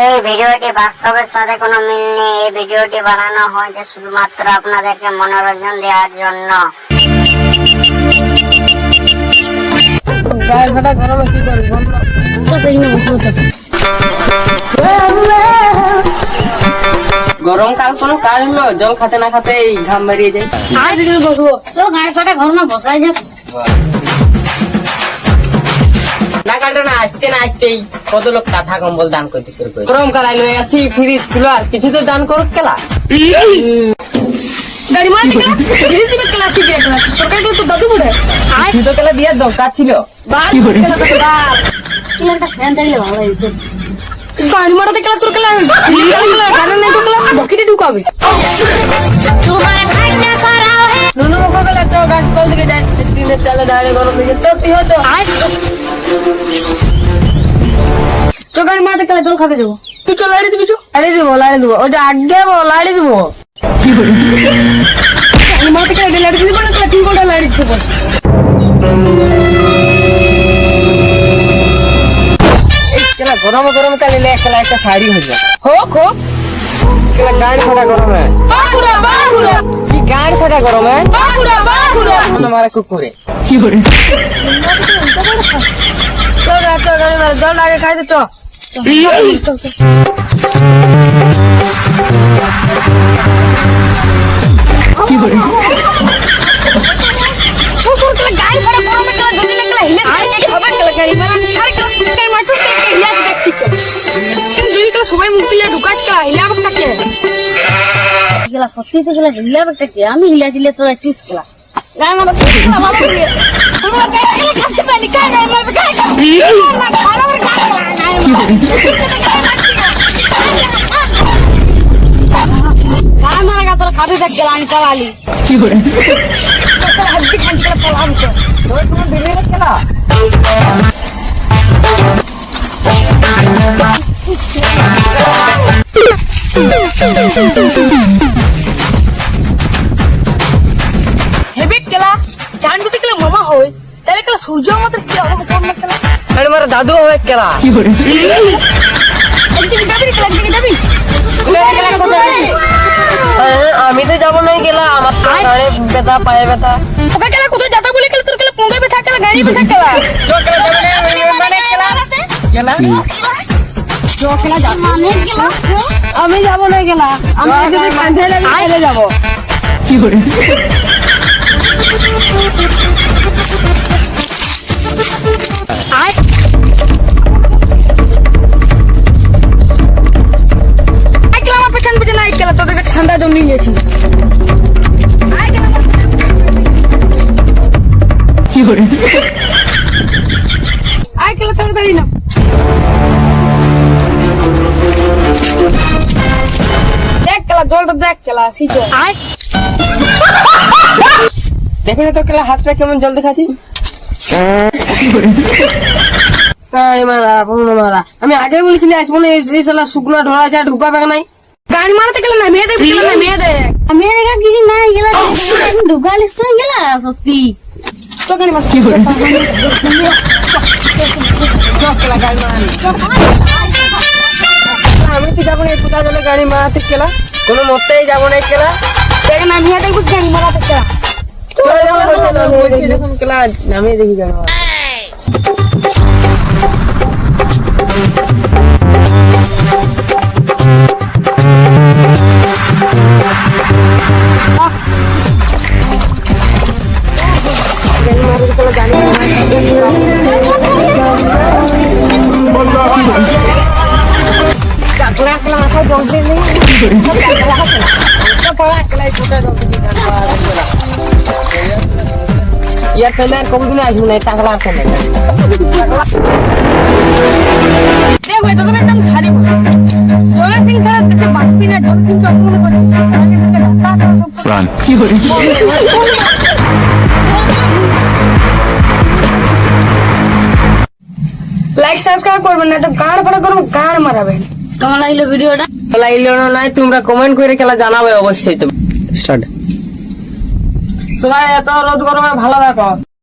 এই ভিডিওটি বাস্তবের সাথে কোনো মিল নেই। এই ভিডিওটি বানানো হয়েছে শুধুমাত্র আপনাদেরকে মনোরঞ্জন দেওয়ার জন্য। গরমকাল কোনো কাজ নয়, জল খাতে না খাতে এই ঘাম বেরিয়ে যায়। বসবো চলো গায়ে ফাটা ঘর না বসাই যাক। না কাটে না আসতে না আসতেই কত লোক কাঁথা কম্বল দান করতে শুরু করে। গরমকাল আইলো আসি ফ্রিজ কুলার কিছু তো দান করুক কেলা। গাড়ি মারা দিকে ধীরে ধীরে ক্লাস দিয়ে ক্লাস সরকার তো দাদু বড় কিছু তো কেলা বিয়ার দরকার ছিল। বাড়ি ক্লাস তো বাপ কি একটা ফ্যান থাকলে ভালো হতো। গাড়ি মারা দিকে তোর ক্লাস গাড়ি নাই তো ক্লাস বকিতে ঢুকাবে। তোমার ভাইটা সারাও হে নুনু को गला तो गाछ कल दिखे जाए दिन चले दाड़े गरम दिखे तो पिहो तो तो गाड़ी मार दिके जल खाते जाबो तू चल लाड़ी दिबি তো লাড়ি দিব ওটা আগে লাড়ি দিব মাটি কাটে লাড়ি দিব না কাটি কোটা লাড়ি দিব কেলা গরম গরম কালে লে কেলা একটা শাড়ি হয়ে যায়। हो কেলা গাড়ি ফাটা গরম है बागुड़ा কি গাড়ি ফাটা গরম है बागुड़ा हमारे कुकुरे की हो रे तो गाड़ी मार जल आगे खाई दे तो की हो रे छोड़ के गाड़ी खड़ा करो में तो जल्दी निकला हिले के खबर चला गाड़ी मार छाड़ के गाड़ी मार तो हिले देख ठीक तुम जल्दी तो সবাই মুখলে ঢুকাছ কা हिले अब तक গেলা সত্যি তো গেলা हिले अब तक আমি हिले দিলে তোরা টিস গেলা গায় মার ভালো দিয়ে তোমরা গায় কাটতে পারি গায় গায় মার গায় না ভালো করে গায় গায় মারা গা তোরা খাবি দেখ গেলা আমি চালালি কি করে তোরা হাড্ডি খান করে পলাম তো তোর তোমার দিলে রে কেলা হেবে কেলা জান যদি কেলা মামা হয় তাহলে কেলা সূর্য আমাদের কি হবে কোন না কেলা আরে মারা দাদু হবে কেলা কি করে একদিন যাবি কেলা একদিন যাবি আমি তো যাবো না গেলা আমার তো ঘরে ব্যথা পায়ে ব্যথা ওকে কেলা কোথায় যাতা বলে কেলা তোর কেলা পঙ্গে ব্যথা কেলা গাড়ি ব্যথা কেলা মানে কেলা কেলা जो केला जा माने केला আমি যাব না কেলা আমি যদি কাঁধে লাগি চলে যাব কি করে আয় কেলা আমার পেছন পেছন আয় কেলা তোদের ঠান্ডা জমি নিয়েছি আয় কেলা কি করে আয় কেলা তাড়াতাড়ি না জলটা দেখ কেলা সিজো আয় দেখো তো কেলা হাতটা কেমন জল দেখাচ্ছি। আমি আগে বলেছিলি আসবো না এই শালা শুকনো ঢোলা যা ঢুকাবে নাই গাড়ি মারতে গেলে না মেয়ে দেখ মেয়ে দেখা কিছু নাই গেলা ঢুকালিস তো গেলা সত্যি তো গাড়ি মার কি করে আমি তো যাবো না কোথা জলে গাড়ি মারাতে কেলা কোনো মতেই যাবো না কেলা দেখ না মেয়ে দেখবো গাড়ি মারাতে গেলা চলে যাবো বলছি দেখুন কেলা নামিয়ে দেখি গাড়ি মারা মাথায় জল দিয়ে নেই ইয়ার ফেলে আর কমদিন আসবো না টাকলা আর ফেলে দেখ ভাই তোকে একদম খালি জয় সিং ছাড়া দেশে বাঁচবি না জয় সিং কে অপমান করছিস আগে থেকে ঢাকা সব রান কি করে লাইক সাবস্ক্রাইব করবেন না তো গান পড়া করব গান মারাবেন কেমন লাগলো ভিডিওটা লাগলো না নাই তোমরা কমেন্ট করে খেলা জানাবে অবশ্যই তুমি স্টার্ট সবাই এত রোদ গরমে ভালো থাকো।